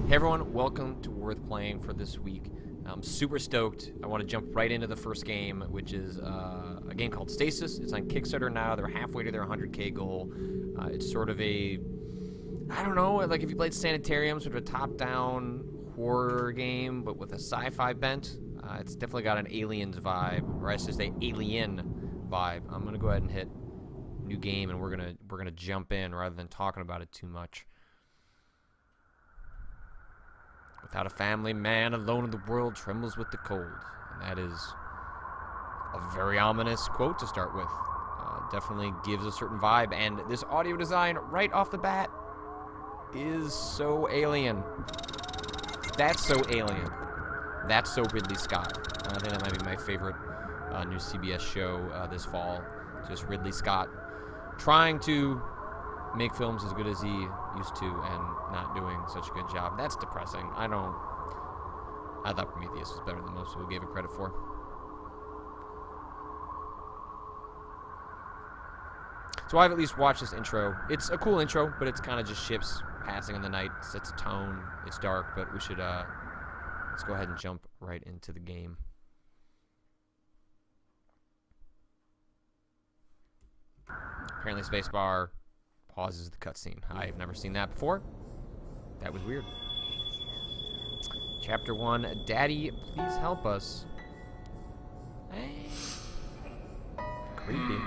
Hey everyone, welcome to Worth Playing for this week. I'm super stoked. I want to jump right into the first game, which is a game called Stasis. It's on Kickstarter now. They're halfway to their 100K goal. It's sort of a, I don't know, like if you played Sanitarium, sort of a top-down horror game, but with a sci-fi bent. It's definitely got an Aliens vibe, or I should say Alien vibe. I'm gonna go ahead and hit new game, and we're gonna jump in rather than talking about it too much. Without a family, man alone in the world trembles with the cold. And that is a very ominous quote to start with. Definitely gives a certain vibe. And this audio design, right off the bat, is so alien. That's so alien. That's so Ridley Scott. I think that might be my favorite new CBS show this fall. Just Ridley Scott trying to make films as good as he used to and not doing such a good job. That's depressing. I thought Prometheus was better than most people gave it credit for. So I've at least watched this intro. It's a cool intro, but it's kind of just ships passing in the night. Sets a tone. It's dark, but we should let's go ahead and jump right into the game. Apparently spacebar pauses the cutscene. I've never seen that before. That was weird. Chapter 1, Daddy, please help us. Hey. Creepy.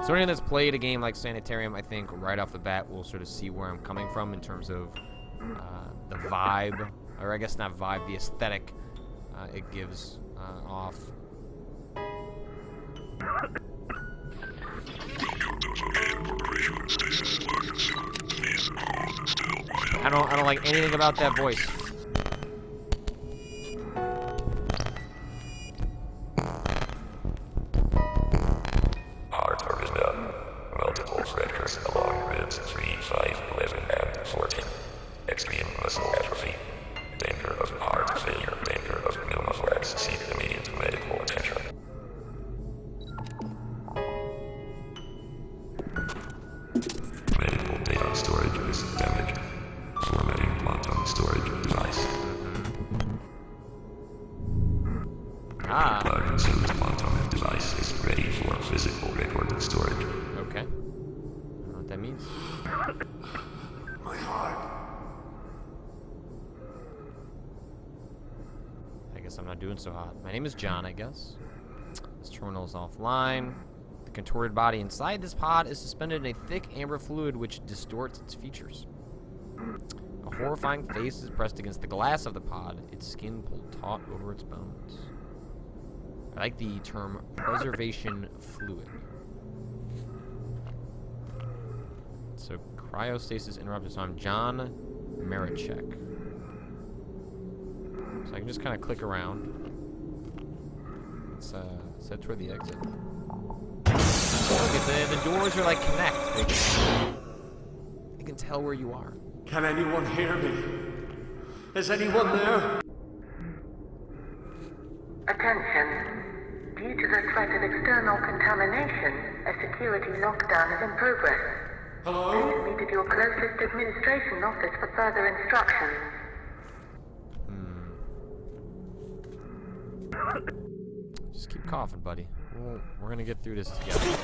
So anyone that's played a game like Sanitarium, I think right off the bat will sort of see where I'm coming from in terms of the vibe, or I guess not vibe, the aesthetic it gives off. I don't like anything about that voice. Heart arrhythmia. Multiple fractures along ribs 3, 5, 11, and 14. Extreme muscle atrophy. Danger of heart failure. Danger of pneumothorax. Seek immediate medical attention. Medical data storage is damaged. Formatting quantum storage device. Consumed quantum device is ready for physical record storage. Okay. I don't know what that means. My heart. I guess I'm not doing so hot. My name is John, I guess. This terminal is offline. The contorted body inside this pod is suspended in a thick amber fluid which distorts its features. A horrifying face is pressed against the glass of the pod, its skin pulled taut over its bones. I like the term preservation fluid. So cryostasis interrupted. So I'm John Marichek. So I can just kind of click around. Let's head toward the exit. Look at the doors are like connect. They can tell where you are. Can anyone hear me? Is anyone there? Attention. Due to the threat of external contamination, a security lockdown is in progress. Hello? Please meet at your closest administration office for further instructions. Just keep coughing, buddy. We're gonna get through this together.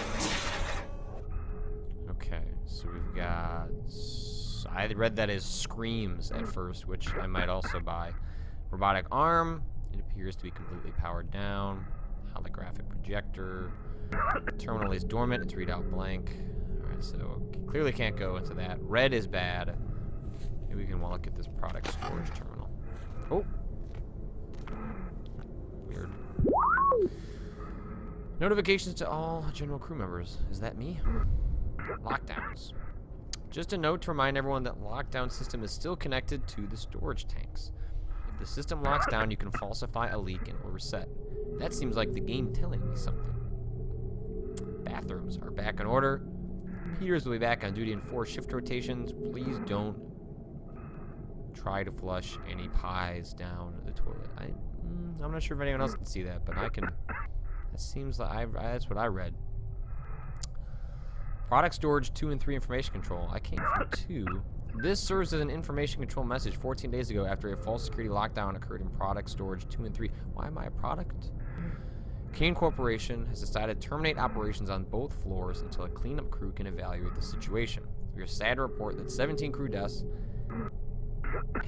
Okay, so we've got... I read that as screams at first, which I might also buy. Robotic arm. It appears to be completely powered down. Holographic projector. Terminal is dormant. It's readout blank. Alright, so clearly can't go into that. Red is bad. Maybe we can look at this product storage terminal. Oh! Weird. Notifications to all general crew members. Is that me? Lockdowns. Just a note to remind everyone that lockdown system is still connected to the storage tanks. If the system locks down, you can falsify a leak and it will reset. That seems like the game telling me something. Bathrooms are back in order. Peters will be back on duty in 4 shift rotations. Please don't try to flush any pies down the toilet. I'm not sure if anyone else can see that, but I can. That seems like that's what I read. Product storage 2 and 3 information control. I came from 2. This serves as an information control message 14 days ago after a false security lockdown occurred in product storage 2 and 3. Why am I a product? Kane Corporation has decided to terminate operations on both floors until a cleanup crew can evaluate the situation. We are sad to report that 17 crew deaths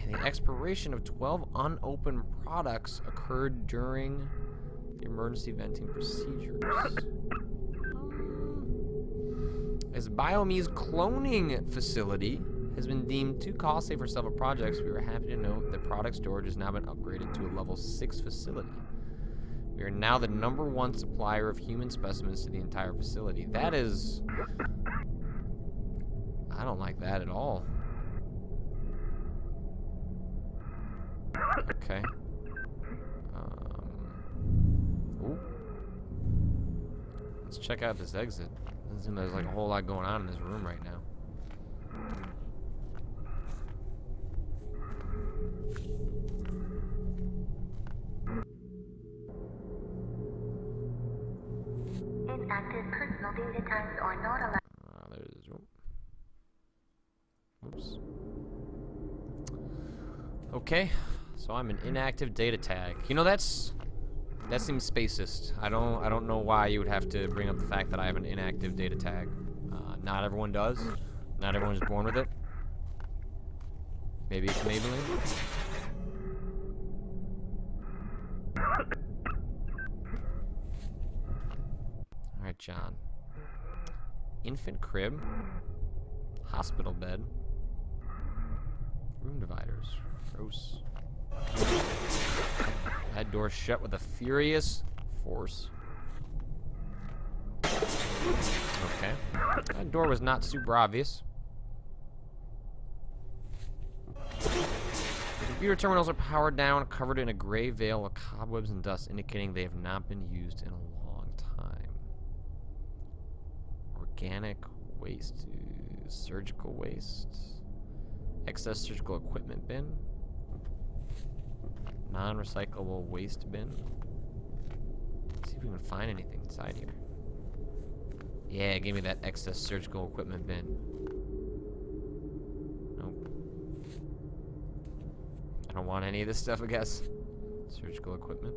and the expiration of 12 unopened products occurred during the emergency venting procedures. As BioMe's cloning facility has been deemed too costly for several projects, we are happy to note that product storage has now been upgraded to a level 6 facility. We are now the #1 supplier of human specimens to the entire facility. That is... I don't like that at all. Okay. Ooh. Let's check out this exit. There's like a whole lot going on in this room right now. Inactive personal data types are not allowed. There's this room. Oops. Okay, so I'm an inactive data tag. You know, that seems spacist. I don't know why you would have to bring up the fact that I have an inactive data tag. Not everyone does. Not everyone's born with it. Maybe it's Maybelline. Alright, John. Infant crib. Hospital bed. Room dividers. Gross. That door shut with a furious force. Okay. That door was not super obvious. The computer terminals are powered down, covered in a gray veil of cobwebs and dust, indicating they have not been used in a long time. Organic waste. Surgical waste. Excess surgical equipment bin. Non-recyclable waste bin. Let's see if we can find anything inside here. Yeah, give me that excess surgical equipment bin. Nope. I don't want any of this stuff, I guess. Surgical equipment.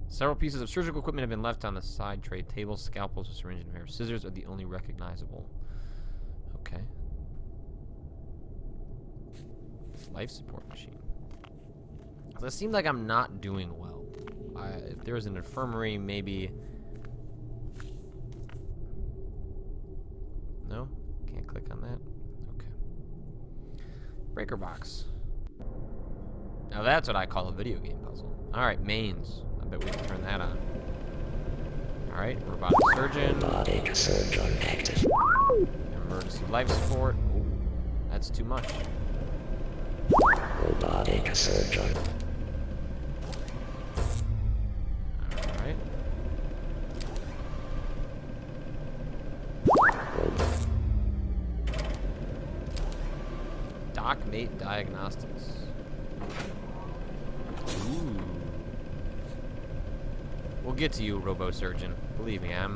Several pieces of surgical equipment have been left on the side tray table. Scalpels, a syringe, and a pair of scissors are the only recognizable. Okay. Life support machine. It seems like I'm not doing well. If there was an infirmary, maybe... No? Can't click on that? Okay. Breaker box. Now that's what I call a video game puzzle. Alright, mains. I bet we can turn that on. Alright, robotic surgeon. Robotic surgeon active. Emergency life support. Ooh, that's too much. Robotic surgeon. Alright. DocMate Diagnostics. Ooh. We'll get to you, robo-surgeon. Believe me, I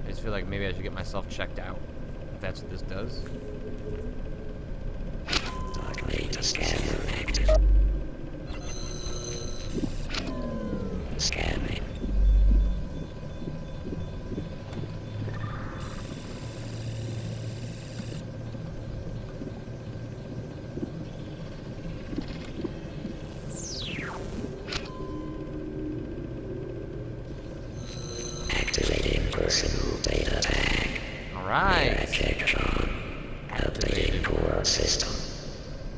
just feel like maybe I should get myself checked out. If that's what this does. DocMate scanner active. Scanning. Activating personal data tag. Alright. Check on. Activating core system.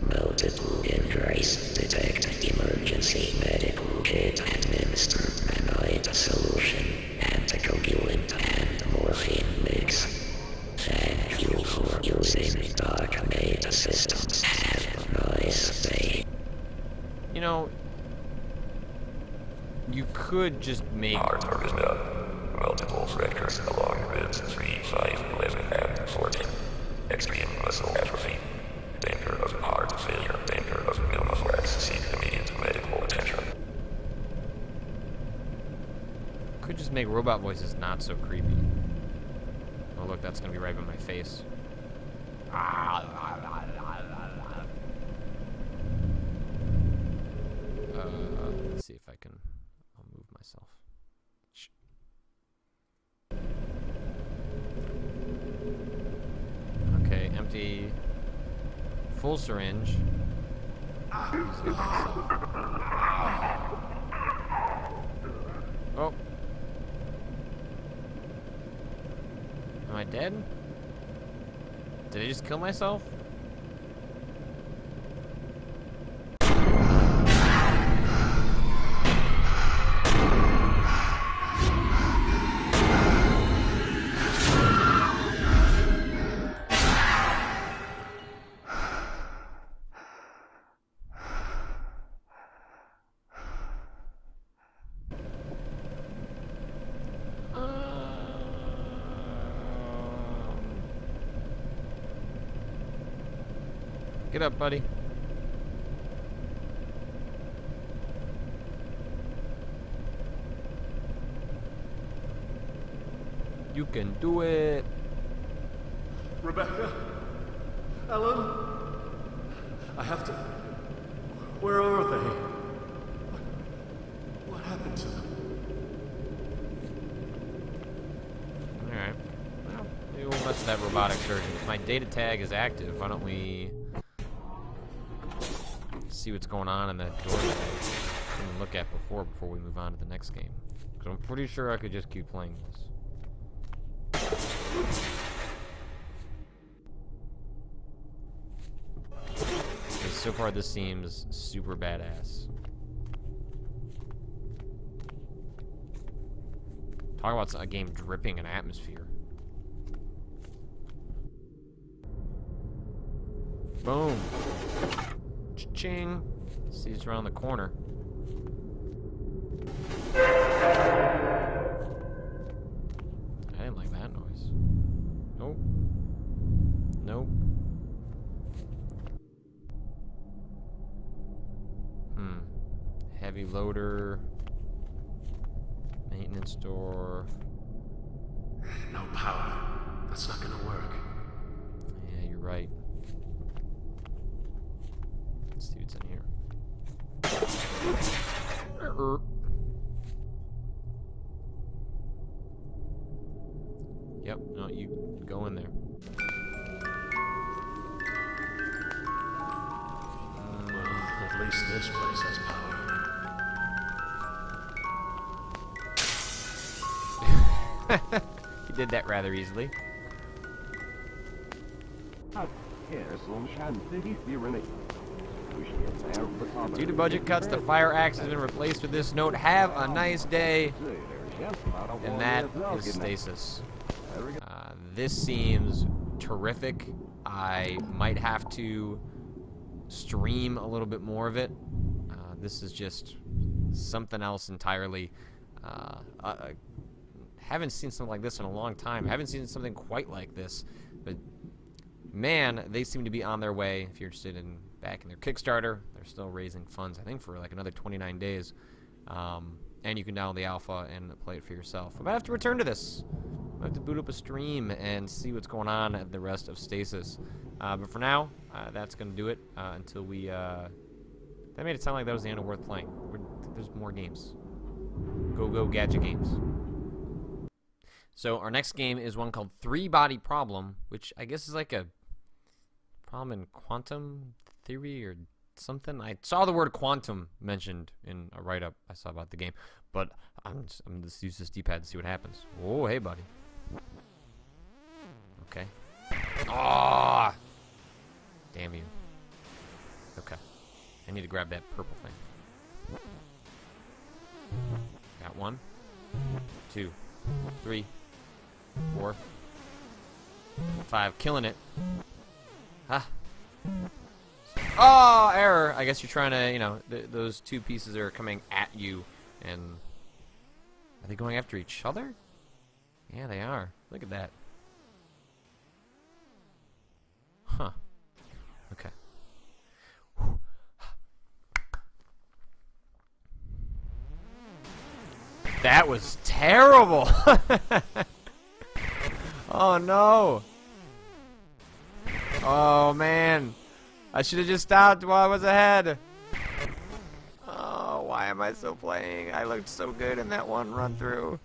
Multiple injuries. Detect emergency medical kit. Administer manoid solution. Anticoagulant and morphine mix. Thank you for using DocMate systems. Have a nice day. You know, you could just make... Our target is done. Multiple fractures along ribs 3, 5, 11, and 14. Extreme muscle atrophy. Danger of heart failure. Danger of pneumothorax. Seek immediate medical attention. Could just make robot voices not so creepy. Oh, look, that's gonna be right by my face. Let's see if I can. I'll move myself. Okay, empty. Full syringe. Using myself. Oh. Am I dead? Did I just kill myself? Get up, buddy. You can do it. Rebecca? Ellen? I have to... Where are they? What happened to them? Alright. Well, maybe we'll mess with that robotic surgeon. If my data tag is active, why don't we see what's going on in that door that I didn't look at before we move on to the next game. Because I'm pretty sure I could just keep playing this. Because so far this seems super badass. Talk about a game dripping in atmosphere. Boom. Cha-ching. See, it's around the corner. I didn't like that noise. Nope. Nope. Heavy loader. Maintenance door. No power. That's not gonna work. Yeah, you're right. Let's see what's in here. Yep, no, you go in there. Well, at least this place has power. You did that rather easily. Due to budget cuts, the fire axe has been replaced with this note: have a nice day. And that is Stasis. This seems terrific. I might have to stream a little bit more of it. This is just something else entirely. Haven't seen something like this in a long time. Haven't seen something quite like this. But man, they seem to be on their way. If you're interested in backing their Kickstarter, they're still raising funds, I think, for like another 29 days. And you can download the alpha and play it for yourself. I might have to return to this. I have to boot up a stream and see what's going on at the rest of Stasis. But for now, that's going to do it until we... that made it sound like that was the end of Worth Playing. There's more games. Go Gadget Games. So our next game is one called Three Body Problem, which I guess is like a problem in quantum theory or something. I saw the word quantum mentioned in a write-up I saw about the game, but I'm just use this D-pad to see what happens. Oh, hey, buddy. Okay. Ah! Damn you. Okay. I need to grab that purple thing. Got 1, 2, 3, 4, 5. Killing it. Ah. Oh, error. I guess you're trying to, you know, those two pieces are coming at you, and are they going after each other? Yeah, they are. Look at that. Huh. Okay. That was terrible. Oh no! Oh man! I should have just stopped while I was ahead. Oh, why am I still playing? I looked so good in that one run through.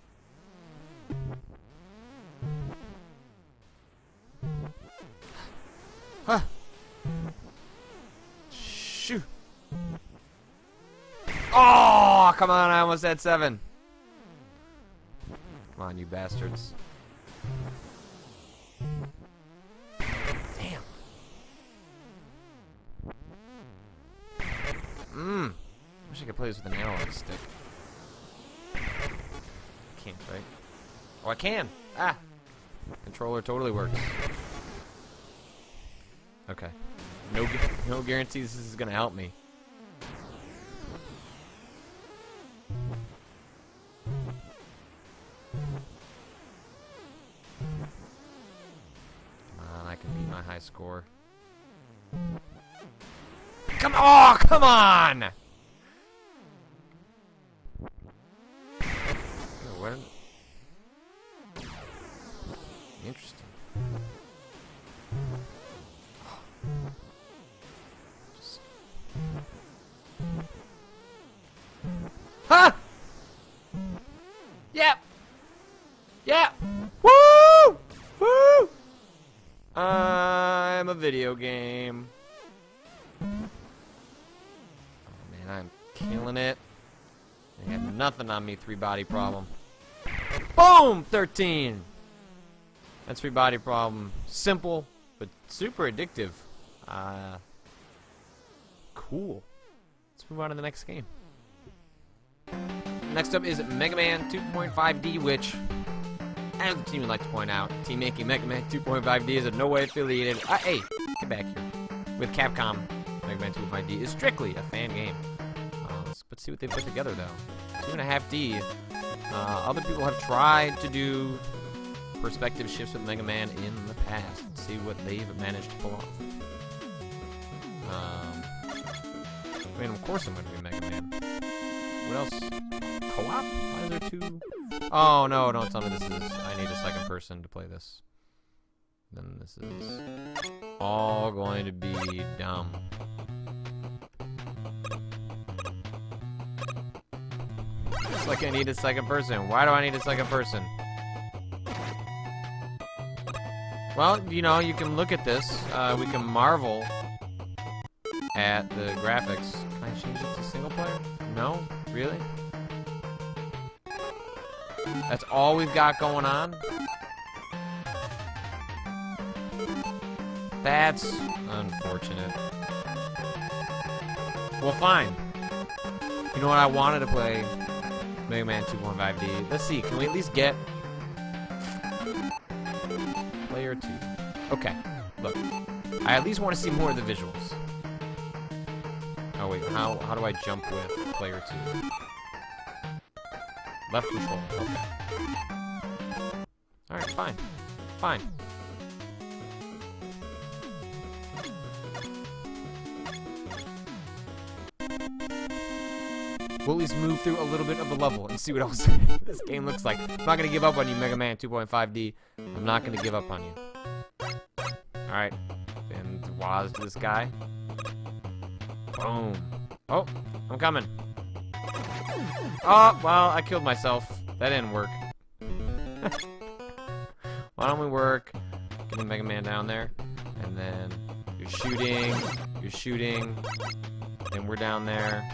Huh. Shoo. Oh, come on, I almost had 7. Come on, you bastards. Damn. Wish I could play this with an analog stick. Can't, right? Oh, I can! Ah! Controller totally works. Okay. No guarantees this is gonna help me. Come on, I can beat my high score. Come on! Oh, come on! Oh, what? Interesting. Huh? Yep. Yep. Woo! Woo! I'm a video game. Oh man, I'm killing it. I got nothing on me, 3-body problem. Boom! 13. That's 3-body problem. Simple, but super addictive. Cool. Let's move on to the next game. Next up is Mega Man 2.5D, which, as the team would like to point out, team making Mega Man 2.5D is in no way affiliated. Hey, get back here. With Capcom, Mega Man 2.5D is strictly a fan game. Let's see what they put together, though. 2.5D. Other people have tried to do perspective shifts with Mega Man in the past. Let's see what they've managed to pull off. I mean, of course I'm going to be Mega Man. What else? Co-op? Why is there 2? Oh, no, don't tell me this is... I need a second person to play this. Then this is... all going to be dumb. It's like I need a second person. Why do I need a second person? Well, you know, you can look at this. We can marvel at the graphics. Can I change it to single player? No? Really? That's all we've got going on? That's unfortunate. Well, fine. You know what? I wanted to play Mega Man 2.5D. Let's see. Can we at least get player 2? Okay. Look. I at least want to see more of the visuals. Oh, wait. How do I jump with player 2? Left control. Okay. Alright, fine. Fine. We'll at least move through a little bit of the level and see what else this game looks like. I'm not going to give up on you, Mega Man 2.5D. I'm not going to give up on you. Alright. And Waz to this guy. Boom. Oh, I'm coming. Oh, well, I killed myself. That didn't work. Why don't we work? Getting Mega Man down there. And then you're shooting, then we're down there.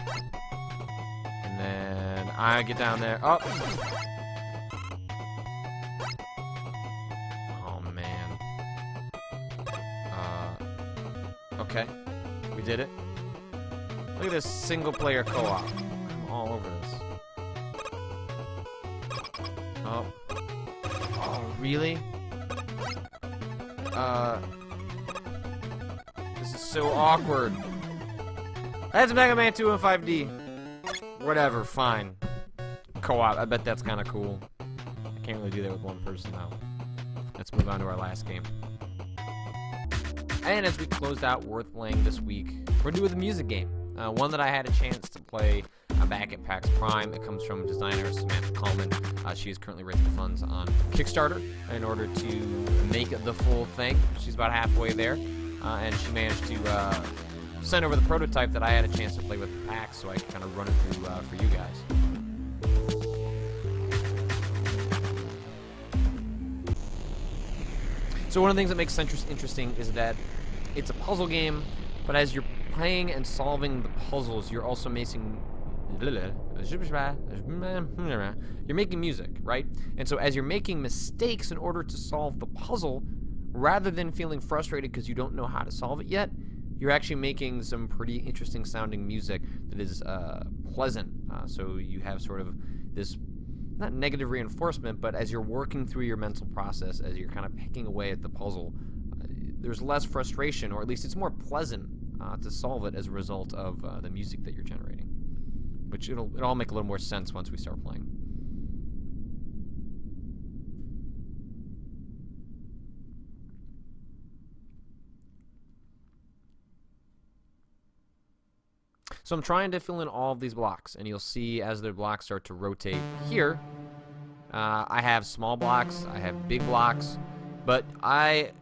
And then I get down there. Oh! Oh, man. Okay. We did it. Look at this single-player co-op. I'm all over this. Oh. Oh, really? This is so awkward. That's Mega Man 2 and 5D. Whatever, fine. Co-op, I bet that's kind of cool. I can't really do that with one person, though. Let's move on to our last game. And as we closed out Worth Playing this week, we're doing the music game. One that I had a chance to play back at PAX Prime. It comes from designer Samantha Coleman. She is currently raising funds on Kickstarter in order to make the full thing. She's about halfway there, and she managed to send over the prototype that I had a chance to play with the PAX, so I could kind of run it through for you guys. So one of the things that makes Centris interesting is that it's a puzzle game, but as you're playing and solving the puzzles, you're also making music, right? And so as you're making mistakes in order to solve the puzzle, rather than feeling frustrated because you don't know how to solve it yet, you're actually making some pretty interesting sounding music that is pleasant. So you have sort of this, not negative reinforcement, but as you're working through your mental process, as you're kind of picking away at the puzzle, there's less frustration, or at least it's more pleasant to solve it as a result of the music that you're generating. Which it'll all make a little more sense once we start playing. So I'm trying to fill in all of these blocks, and you'll see as the blocks start to rotate here, I have small blocks, I have big blocks, but I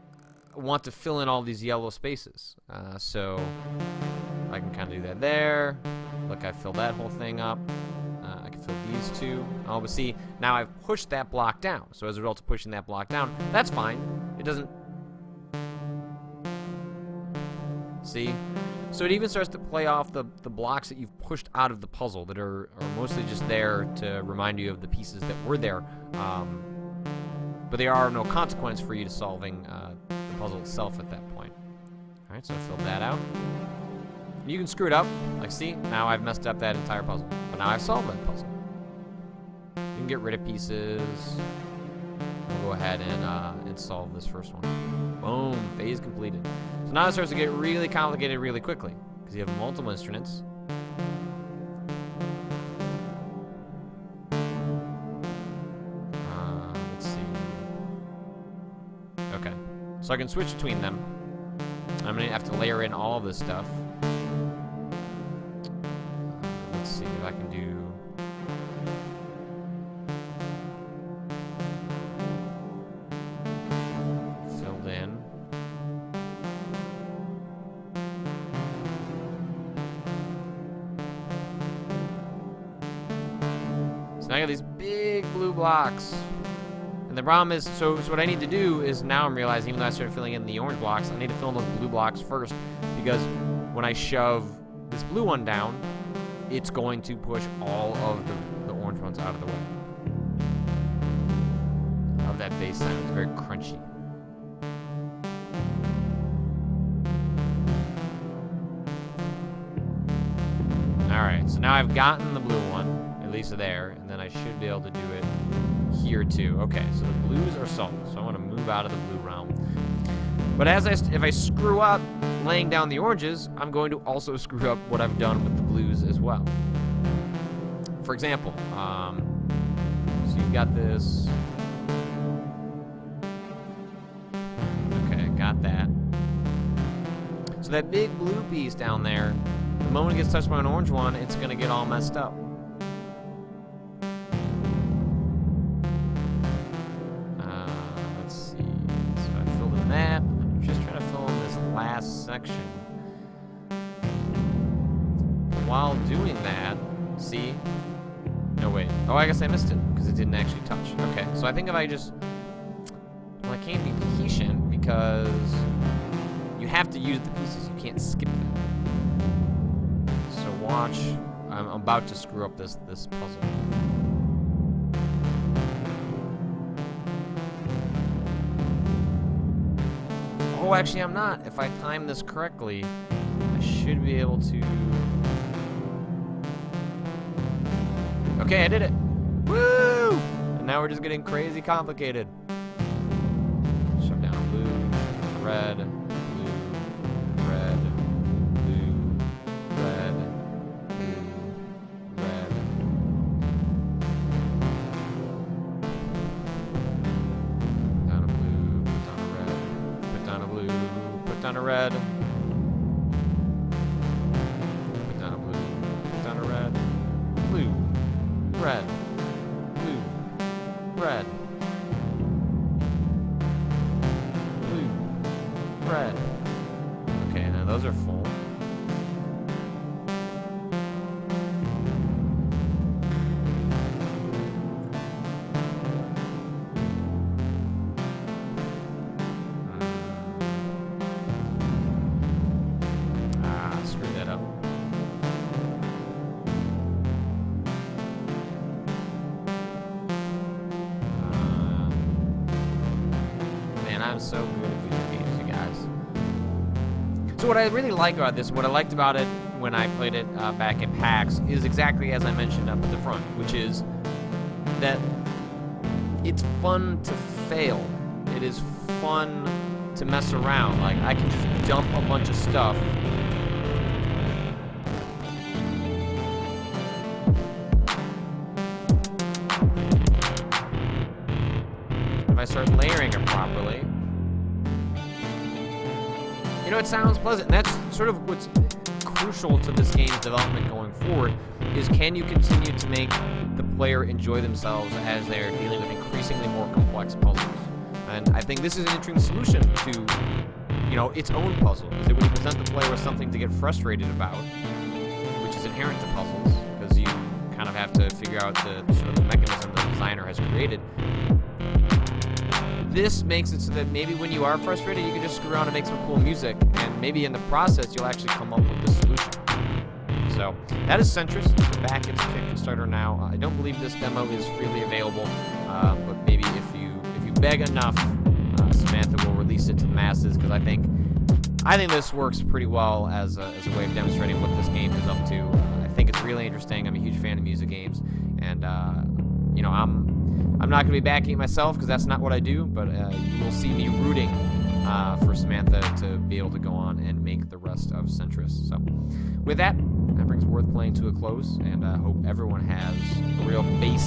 want to fill in all these yellow spaces. So I can kind of do that there. Look, I filled that whole thing up. I can fill these two. Oh, but see, now I've pushed that block down. So as a result of pushing that block down, that's fine. It doesn't... See? So it even starts to play off the blocks that you've pushed out of the puzzle that are mostly just there to remind you of the pieces that were there. But they are no consequence for you to solving the puzzle itself at that point. Alright, so I filled that out. You can screw it up. Like, see? Now I've messed up that entire puzzle. But now I've solved that puzzle. You can get rid of pieces. We'll go ahead and solve this first one. Boom. Phase completed. So now it starts to get really complicated really quickly, because you have multiple instruments. Let's see. Okay. So I can switch between them. I'm going to have to layer in all of this stuff. Let's see if I can do... filled in. So now I got these big blue blocks. And the problem is, so what I need to do is, now I'm realizing, even though I started filling in the orange blocks, I need to fill in those blue blocks first, because when I shove this blue one down, it's going to push all of the orange ones out of the way. I love that bass sound. It's very crunchy. Alright, so now I've gotten the blue one, at least there, and then I should be able to do it here too. Okay, so the blues are solved, so I want to move out of the blue realm. But if I screw up laying down the oranges, I'm going to also screw up what I've done with the blues as well. For example, so you've got this. Okay, got that. So that big blue piece down there, the moment it gets touched by an orange one, it's going to get all messed up. Let's see. So I filled in that. I'm just trying to fill in this last section. While doing that, see? No, wait. Oh, I guess I missed it because it didn't actually touch. Okay, so I think if I just... Well, I can't be patient because you have to use the pieces. You can't skip them. So watch. I'm about to screw up this puzzle. Oh, actually, I'm not. If I time this correctly, I should be able to... Okay, I did it. Woo! And now we're just getting crazy complicated. Shove down blue, red, blue, red, blue, red, blue, red. Down a blue, put down a red, put down a blue, put down a red. Put down a blue, put down a red. red. Blue. Red. Okay, now those are full. Screw that up. Man, I'm so good at video games, you guys. So what I really like about this, what I liked about it when I played it back at PAX, is exactly as I mentioned up at the front, which is that it's fun to fail. It is fun to mess around. Like, I can just dump a bunch of stuff. If I start layering it properly, you know, it sounds pleasant. And that's sort of what's crucial to this game's development going forward, is can you continue to make the player enjoy themselves as they're dealing with increasingly more complex puzzles. And I think this is an interesting solution to, you know, its own puzzle. Is that when you present the player with something to get frustrated about, which is inherent to puzzles, because you kind of have to figure out the sort of the mechanism the designer has created. This makes it so that maybe when you are frustrated, you can just screw around and make some cool music, and maybe in the process, you'll actually come up with the solution. So that is Centris. It's back. It's Kickstarter now. I don't believe this demo is freely available, but maybe if you beg enough, Samantha will release it to the masses, because I think this works pretty well as a way of demonstrating what this game is up to. I think it's really interesting. I'm a huge fan of music games, and you know, I'm not going to be backing it myself because that's not what I do, but you will see me rooting for Samantha to be able to go on and make the rest of Centris. So with that brings Worth Playing to a close, and I hope everyone has a real basic